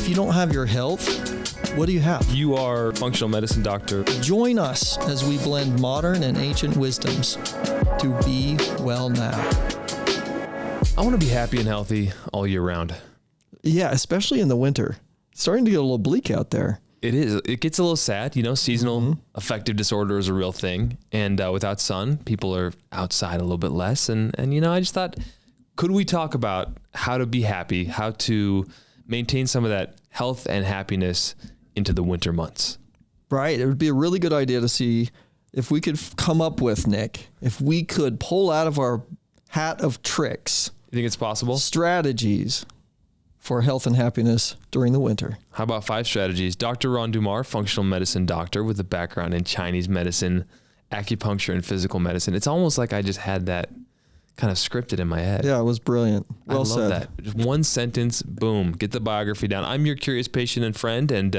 If you don't have your health, what do you have? You are a functional medicine doctor. Join us as we blend modern and ancient wisdoms to be well now. I want to be happy and healthy all year round. Yeah, especially in the winter. It's starting to get a little bleak out there. It is. It gets a little sad. Seasonal affective disorder is a real thing. And without sun, people are outside a little bit less. And I just thought, could we talk about how to be happy, how to maintain some of that health and happiness into the winter months? Right. It would be a really good idea to see if we could come up with, Nick, if we could pull out of our hat of tricks. You think it's possible? Strategies for health and happiness during the winter. How about 5 strategies? Dr. Ron Dummar, functional medicine doctor with a background in Chinese medicine, acupuncture, and physical medicine. It's almost like I just had that kind of scripted in my head. Yeah, it was brilliant. Well said. I love that. Just one sentence, boom, get the biography down. I'm your curious patient and friend, and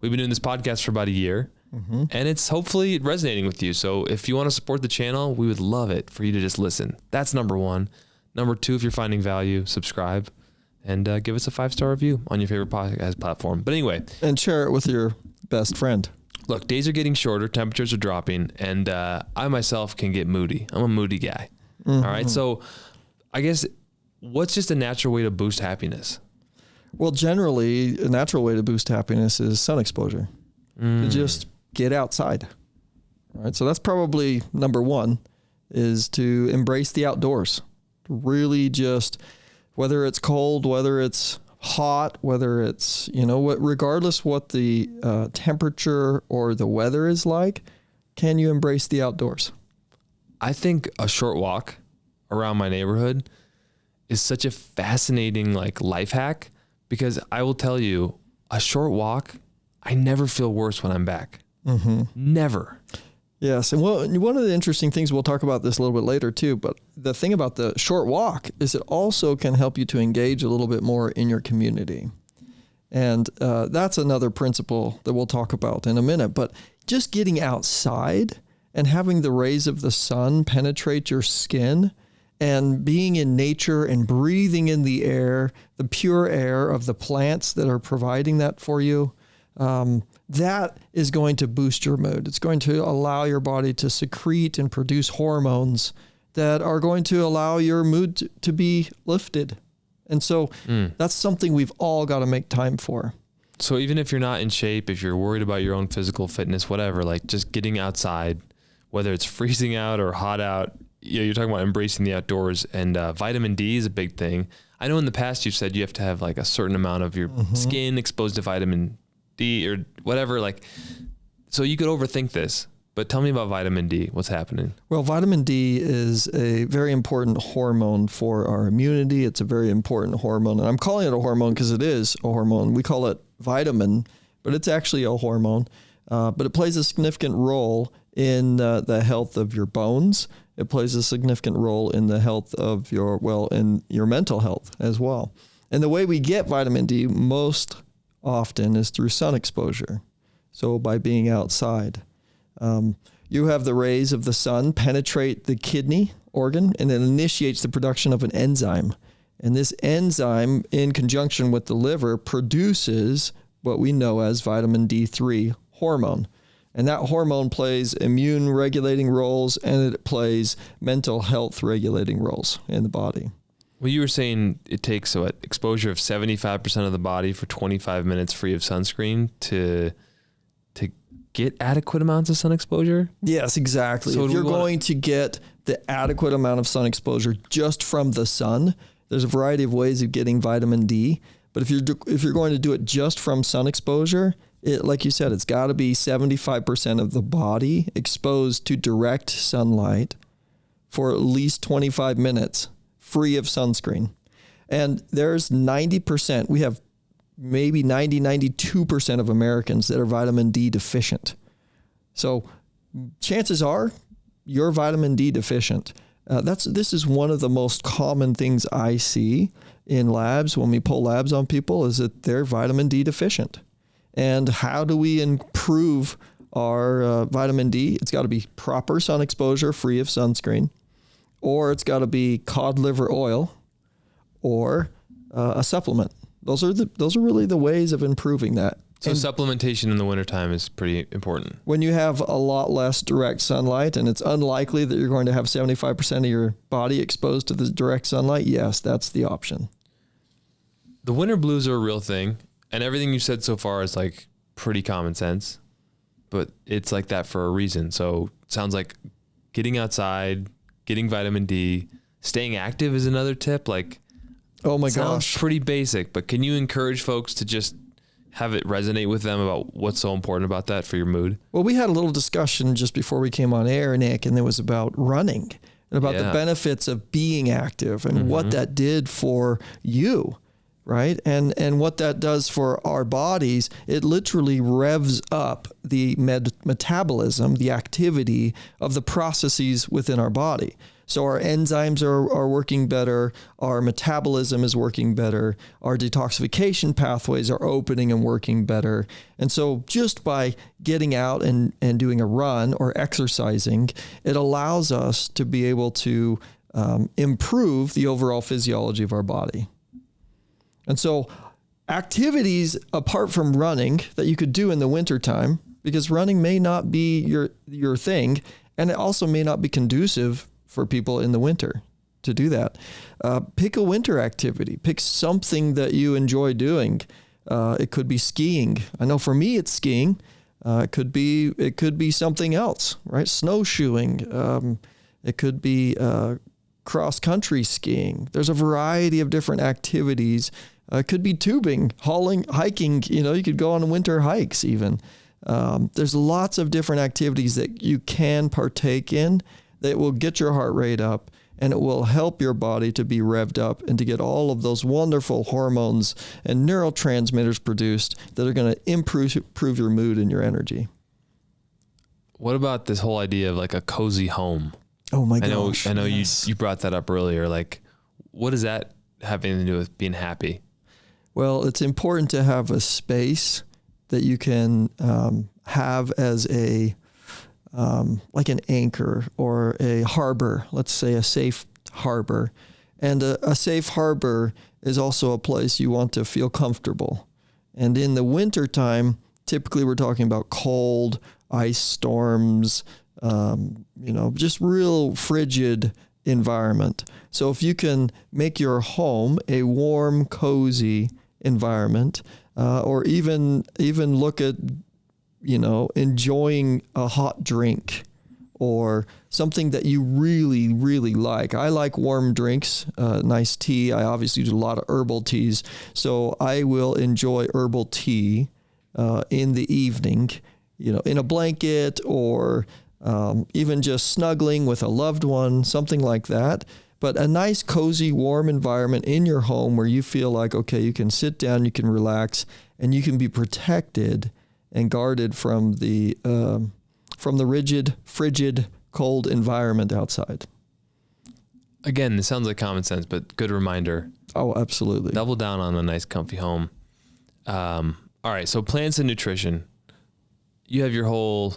we've been doing this podcast for about a year, and it's hopefully resonating with you. So if you want to support the channel, we would love it for you to just listen. That's number 1. Number 2, if you're finding value, subscribe. And give us a 5-star review on your favorite podcast platform. But anyway. And share it with your best friend. Look, days are getting shorter. Temperatures are dropping. And I myself can get moody. I'm a moody guy. All right. So I guess what's just a natural way to boost happiness? Well, generally, a natural way to boost happiness is sun exposure. To just get outside. All right. So that's probably number 1, is to embrace the outdoors. Really just... whether it's cold, whether it's hot, whether it's, regardless what the temperature or the weather is like, can you embrace the outdoors? I think a short walk around my neighborhood is such a fascinating life hack, because I will tell you, a short walk, I never feel worse when I'm back. Never. Yes. And one of the interesting things, we'll talk about this a little bit later too, but the thing about the short walk is it also can help you to engage a little bit more in your community. And that's another principle that we'll talk about in a minute. But just getting outside and having the rays of the sun penetrate your skin and being in nature and breathing in the air, the pure air of the plants that are providing that for you, that is going to boost your mood. It's going to allow your body to secrete and produce hormones that are going to allow your mood to be lifted. And so that's something we've all got to make time for. So even if you're not in shape, if you're worried about your own physical fitness, whatever, just getting outside, whether it's freezing out or hot out, you're talking about embracing the outdoors, and vitamin D is a big thing. I know in the past you've said you have to have a certain amount of your skin exposed to vitamin D or whatever, so you could overthink this, but tell me about vitamin D. What's happening? Well, vitamin D is a very important hormone for our immunity. It's a very important hormone, and I'm calling it a hormone because it is a hormone. We call it vitamin, but it's actually a hormone. But it plays a significant role in the health of your bones. It plays a significant role in the health of in your mental health as well. And the way we get vitamin D most often is through sun exposure. So by being outside, you have the rays of the sun penetrate the kidney organ, and it initiates the production of an enzyme. And this enzyme, in conjunction with the liver, produces what we know as vitamin D3 hormone. And that hormone plays immune regulating roles, and it plays mental health regulating roles in the body. Well, you were saying it takes exposure of 75% of the body for 25 minutes free of sunscreen to get adequate amounts of sun exposure? Yes, exactly. So if you're going to get the adequate amount of sun exposure just from the sun, there's a variety of ways of getting vitamin D. But if you're going to do it just from sun exposure, like you said, it's got to be 75% of the body exposed to direct sunlight for at least 25 minutes. Free of sunscreen. And there's 90%, we have maybe 92% of Americans that are vitamin D deficient. So chances are you're vitamin D deficient. This is one of the most common things I see in labs when we pull labs on people, is that they're vitamin D deficient. And how do we improve our vitamin D? It's got to be proper sun exposure, free of sunscreen. Or it's got to be cod liver oil or a supplement those are really the ways of improving that. So supplementation in the wintertime is pretty important. When you have a lot less direct sunlight, and it's unlikely that you're going to have 75% of your body exposed to the direct sunlight, yes, that's the option. The winter blues are a real thing, and everything you said so far is like pretty common sense, but it's like that for a reason. So it sounds like getting outside, getting vitamin D, staying active is another tip. Like, oh my sounds gosh, pretty basic, but can you encourage folks to just have it resonate with them about what's so important about that for your mood? Well, we had a little discussion just before we came on air, Nick, and it was about running and about the benefits of being active and what that did for you, right? And what that does for our bodies. It literally revs up the metabolism, the activity of the processes within our body. So our enzymes are working better, our metabolism is working better, our detoxification pathways are opening and working better. And so just by getting out and doing a run or exercising, it allows us to be able to improve the overall physiology of our body. And so activities apart from running that you could do in the wintertime, because running may not be your thing, and it also may not be conducive for people in the winter to do that. Pick a winter activity. Pick something that you enjoy doing. It could be skiing. I know for me it's skiing. It could be something else, right? Snowshoeing. It could be cross-country skiing. There's a variety of different activities. It could be tubing, hauling, hiking. You could go on winter hikes even. There's lots of different activities that you can partake in that will get your heart rate up, and it will help your body to be revved up and to get all of those wonderful hormones and neurotransmitters produced that are going to improve your mood and your energy. What about this whole idea of like a cozy home? Oh my gosh. I know yes. you brought that up earlier. Like, what does that have anything to do with being happy? Well, it's important to have a space that you can have as a like an anchor or a harbor, let's say a safe harbor. And a safe harbor is also a place you want to feel comfortable. And in the wintertime, typically we're talking about cold, ice storms, just real frigid environment. So if you can make your home a warm, cozy environment, or even look at enjoying a hot drink or something that you really, really like. I like warm drinks, nice tea. I obviously do a lot of herbal teas. So I will enjoy herbal tea in the evening, in a blanket or even just snuggling with a loved one, something like that. But a nice, cozy, warm environment in your home where you feel like, okay, you can sit down, you can relax, and you can be protected and guarded from the rigid, frigid, cold environment outside. Again, this sounds like common sense, but good reminder. Oh, absolutely. Double down on a nice, comfy home. All right, so plants and nutrition. You have your whole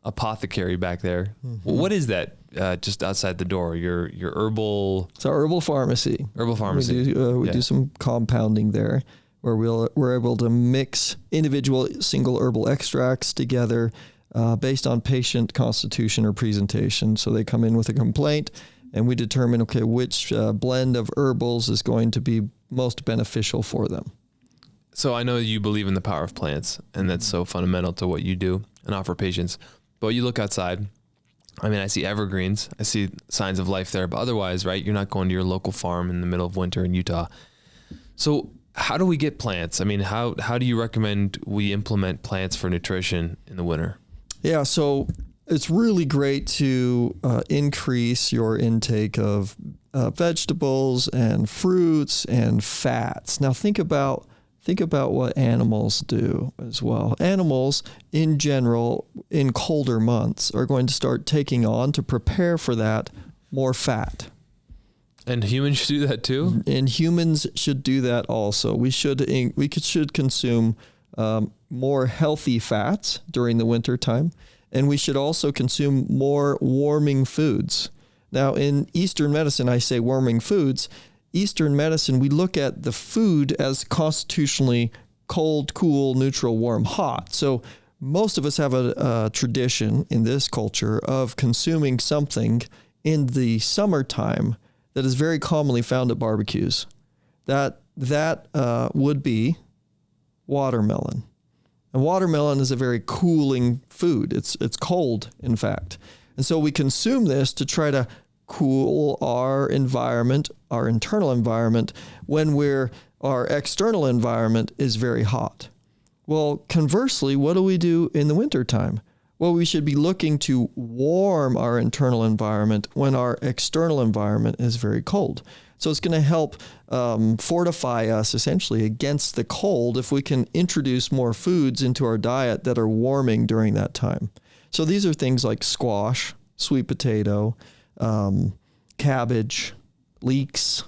apothecary back there. Mm-hmm. What is that? Just outside the door, your herbal. It's our herbal pharmacy. Herbal pharmacy. We do some compounding there, where we're able to mix individual single herbal extracts together based on patient constitution or presentation. So they come in with a complaint, and we determine, okay, which blend of herbals is going to be most beneficial for them. So I know you believe in the power of plants, and that's so fundamental to what you do and offer patients. But you look outside, I mean, I see evergreens, I see signs of life there, but otherwise, right, you're not going to your local farm in the middle of winter in Utah. So how do we get plants? I mean, how do you recommend we implement plants for nutrition in the winter? Yeah, so it's really great to increase your intake of vegetables and fruits and fats. Now think about what animals do as well. Animals, in general, in colder months, are going to start taking on, to prepare for that, more fat. And humans should do that too? And humans should do that also. We should consume more healthy fats during the winter time, and we should also consume more warming foods. Now, in Eastern medicine, I say warming foods. Eastern medicine, we look at the food as constitutionally cold, cool, neutral, warm, hot. So most of us have a tradition in this culture of consuming something in the summertime that is very commonly found at barbecues. That would be watermelon. And watermelon is a very cooling food. It's cold, in fact. And so we consume this to try to cool our environment, our internal environment, when our external environment is very hot. Well, conversely, what do we do in the wintertime? Well, we should be looking to warm our internal environment when our external environment is very cold. So it's going to help fortify us essentially against the cold if we can introduce more foods into our diet that are warming during that time. So these are things like squash, sweet potato, cabbage, leeks,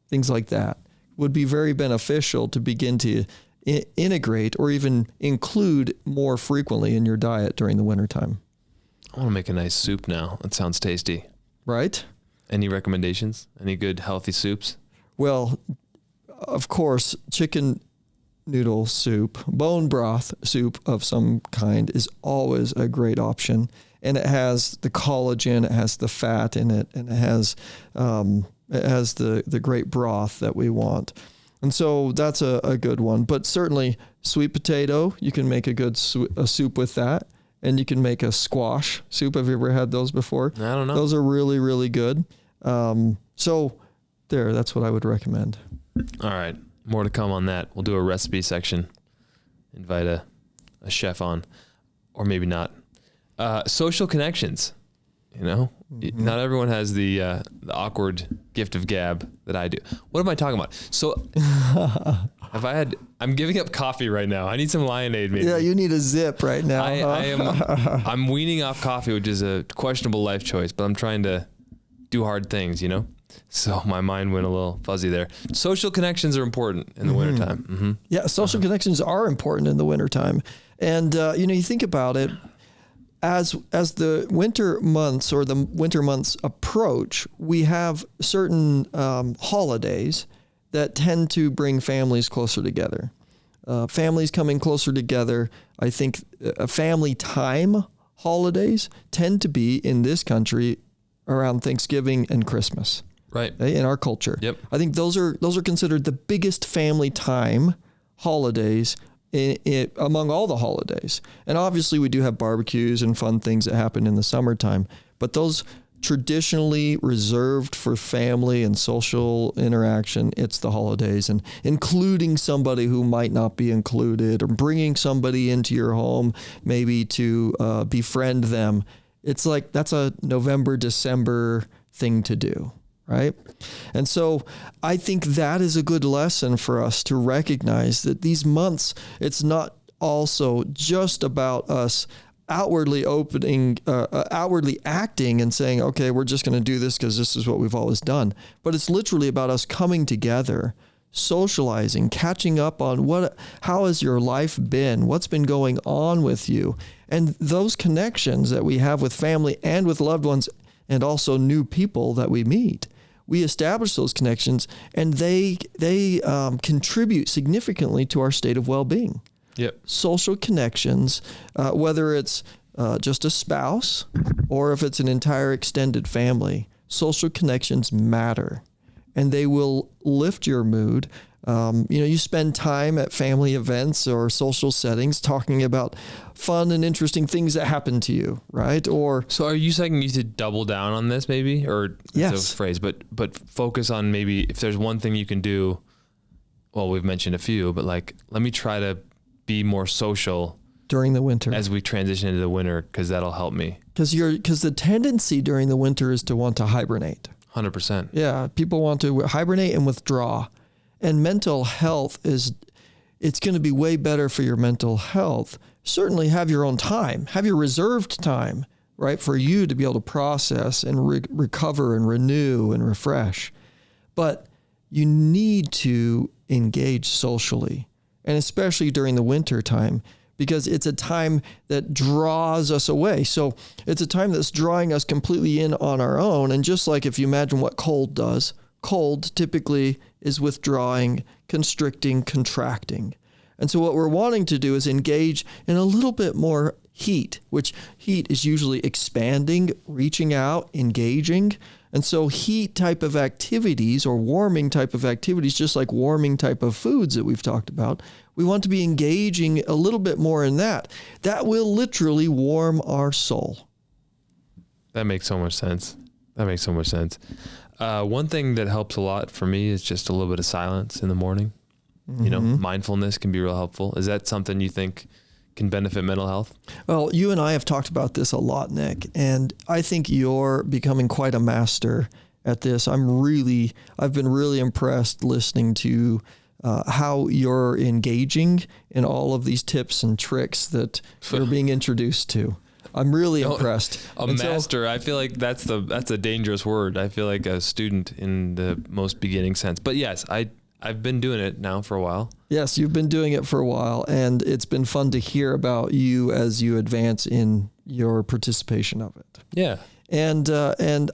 things like that would be very beneficial to begin to integrate or even include more frequently in your diet during the wintertime. I want to make a nice soup now. That sounds tasty. Right? Any recommendations? Any good healthy soups? Well, of course, chicken noodle soup, bone broth soup of some kind is always a great option. And it has the collagen, it has the fat in it, and it has the great broth that we want. And so that's a good one. But certainly sweet potato, you can make a good soup with that. And you can make a squash soup. Have you ever had those before? I don't know. Those are really, really good. So that's what I would recommend. All right. More to come on that. We'll do a recipe section. Invite a chef on, or maybe not. Social connections. Mm-hmm. Not everyone has the awkward gift of gab that I do. What am I talking about? So I'm giving up coffee right now. I need some Lionade maybe. Yeah, you need a zip right now. I'm weaning off coffee, which is a questionable life choice, but I'm trying to do hard things, So my mind went a little fuzzy there. Social connections are important in the wintertime. Mm-hmm. Yeah, social connections are important in the wintertime. And, you think about it, as the winter months or the winter months approach, we have certain holidays that tend to bring families closer together. Families coming closer together, I think family time holidays tend to be in this country around Thanksgiving and Christmas. Right. In our culture. Yep. I think those are considered the biggest family time holidays among all the holidays. And obviously we do have barbecues and fun things that happen in the summertime, but those traditionally reserved for family and social interaction, it's the holidays, and including somebody who might not be included, or bringing somebody into your home maybe to befriend them. It's like that's a November, December thing to do. Right? And so I think that is a good lesson for us to recognize that these months, it's not also just about us outwardly acting and saying, okay, we're just going to do this because this is what we've always done. But it's literally about us coming together, socializing, catching up on how has your life been? What's been going on with you? And those connections that we have with family and with loved ones and also new people that we meet. We establish those connections, and they contribute significantly to our state of well-being. Yep. Social connections, whether it's just a spouse or if it's an entire extended family, social connections matter, and they will lift your mood. You spend time at family events or social settings talking about fun and interesting things that happen to you, right? Or so, are you saying you should double down on this, maybe, or yes, phrase, but focus on maybe if there's one thing you can do. Well, we've mentioned a few, but let me try to be more social during the winter as we transition into the winter, because that'll help me. Because the tendency during the winter is to want to hibernate. 100%. Yeah, people want to hibernate and withdraw. And mental health it's going to be way better for your mental health. Certainly have your own time, have your reserved time, right? For you to be able to process and recover and renew and refresh. But you need to engage socially, and especially during the winter time, because it's a time that draws us away. So it's a time that's drawing us completely in on our own. And just like if you imagine what cold does, Cold typically is withdrawing, constricting, contracting. And so what we're wanting to do is engage in a little bit more heat, which heat is usually expanding, reaching out, engaging. And so heat type of activities or warming type of activities, just like warming type of foods that we've talked about, we want to be engaging a little bit more in that. That will literally warm our soul. That makes so much sense. One thing that helps a lot for me is just a little bit of silence in the morning. Mm-hmm. You know, mindfulness can be real helpful. Is that something you think can benefit mental health? Well, you and I have talked about this a lot, Nick, and I think you're becoming quite a master at this. I've been really impressed listening to how you're engaging in all of these tips and tricks that you're being introduced to. I'm really impressed. Master, I feel like that's a dangerous word. I feel like a student in the most beginning sense. But yes, I've been doing it now for a while. Yes, you've been doing it for a while, and it's been fun to hear about you as you advance in your participation of it. Yeah. And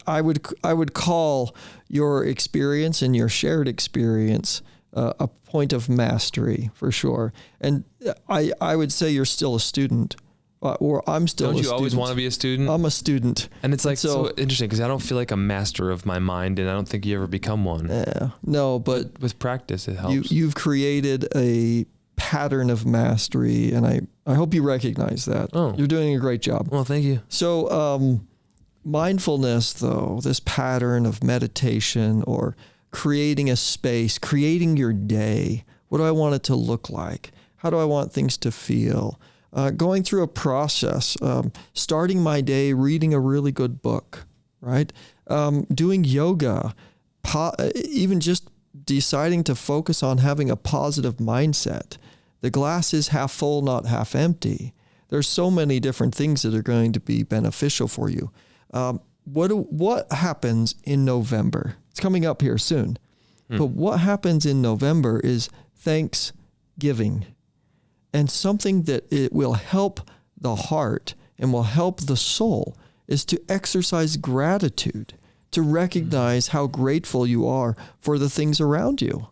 I would call your experience and your shared experience a point of mastery for sure. And I would say you're still a student. Or I'm still a student. Don't you always want to be a student? I'm a student. And it's like so interesting because I don't feel like a master of my mind, and I don't think you ever become one. Yeah, no, but with practice, it helps. You've created a pattern of mastery, and I hope you recognize that. Oh. You're doing a great job. Well, thank you. So mindfulness, though, this pattern of meditation or creating a space, creating your day. What do I want it to look like? How do I want things to feel? Going through a process, starting my day reading a really good book, right? Doing yoga, even just deciding to focus on having a positive mindset. The glass is half full, not half empty. There's so many different things that are going to be beneficial for you. What happens in November? It's coming up here soon. But what happens in November is Thanksgiving. And something that it will help the heart and will help the soul is to exercise gratitude, to recognize how grateful you are for the things around you.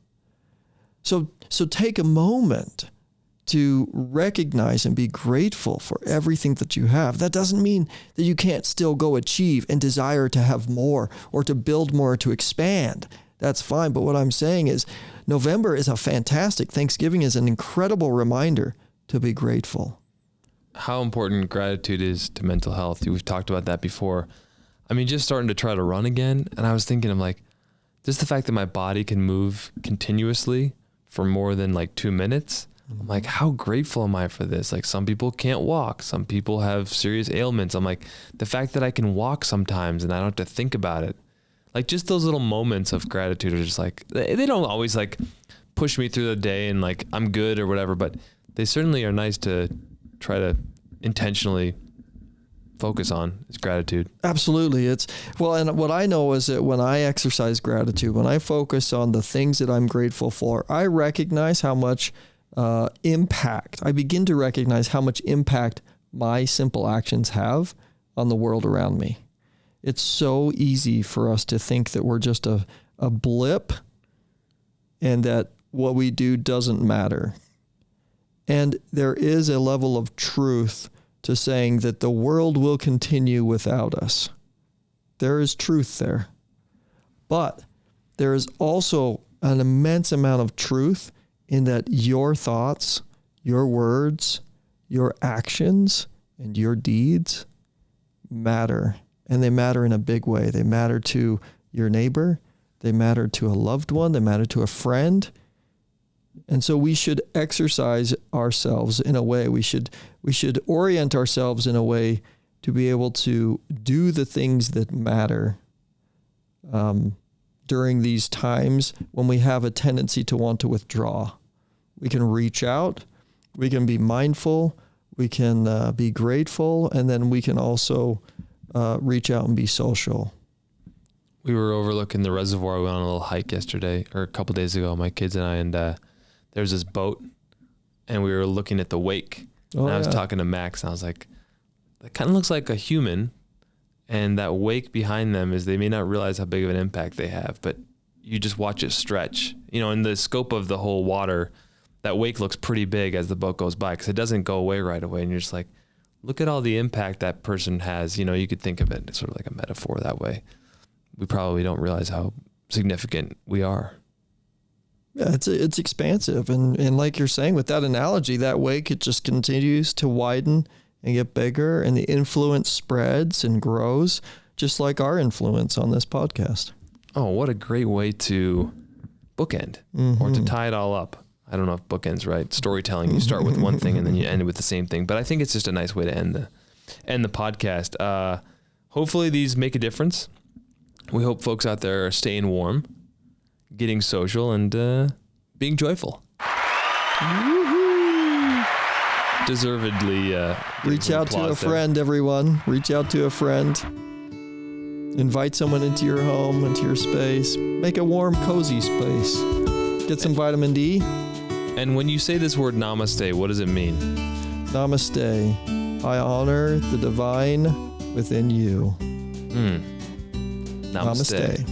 So take a moment to recognize and be grateful for everything that you have. That doesn't mean that you can't still go achieve and desire to have more or to build more, to expand. That's fine. But what I'm saying is November is a fantastic, Thanksgiving is an incredible reminder to be grateful. How important gratitude is to mental health. We've talked about that before. I mean, just starting to try to run again. And I was thinking, I'm like, just the fact that my body can move continuously for more than like 2 minutes. I'm like, how grateful am I for this? Like some people can't walk. Some people have serious ailments. I'm like, the fact that I can walk sometimes and I don't have to think about it. Like just those little moments of gratitude are just like, they don't always like push me through the day and like I'm good or whatever, but they certainly are nice to try to intentionally focus on is gratitude. Absolutely. And what I know is that when I exercise gratitude, when I focus on the things that I'm grateful for, I recognize how much I begin to recognize how much impact my simple actions have on the world around me. It's so easy for us to think that we're just a blip and that what we do doesn't matter. And there is a level of truth to saying that the world will continue without us. There is truth there. But there is also an immense amount of truth in that your thoughts, your words, your actions, and your deeds matter. And they matter in a big way. They matter to your neighbor. They matter to a loved one. They matter to a friend. And so we should exercise ourselves in a way. We should orient ourselves in a way to be able to do the things that matter during these times when we have a tendency to want to withdraw. We can reach out. We can be mindful. We can be grateful. And then we can also reach out and be social. We were overlooking the reservoir. We went on a little hike yesterday or a couple days ago, my kids and I, and there was this boat and we were looking at the wake. And I was talking to Max and I was like, that kind of looks like a human. And that wake behind them is they may not realize how big of an impact they have, but you just watch it stretch. In the scope of the whole water, that wake looks pretty big as the boat goes by because it doesn't go away right away. And you're just like, look at all the impact that person has. You could think of it sort of like a metaphor that way. We probably don't realize how significant we are. Yeah, it's expansive. And like you're saying, with that analogy, that wake, it just continues to widen and get bigger, and the influence spreads and grows, just like our influence on this podcast. Oh, what a great way to bookend or to tie it all up. I don't know if bookend's right. Storytelling, you start with one thing and then you end with the same thing. But I think it's just a nice way to end the podcast. Hopefully these make a difference. We hope folks out there are staying warm, getting social, and being joyful. Woo-hoo. Deservedly. Reach out to a friend, everyone. Reach out to a friend. Invite someone into your home, into your space. Make a warm, cozy space. Get some vitamin D. And when you say this word namaste, what does it mean? Namaste. I honor the divine within you. Namaste.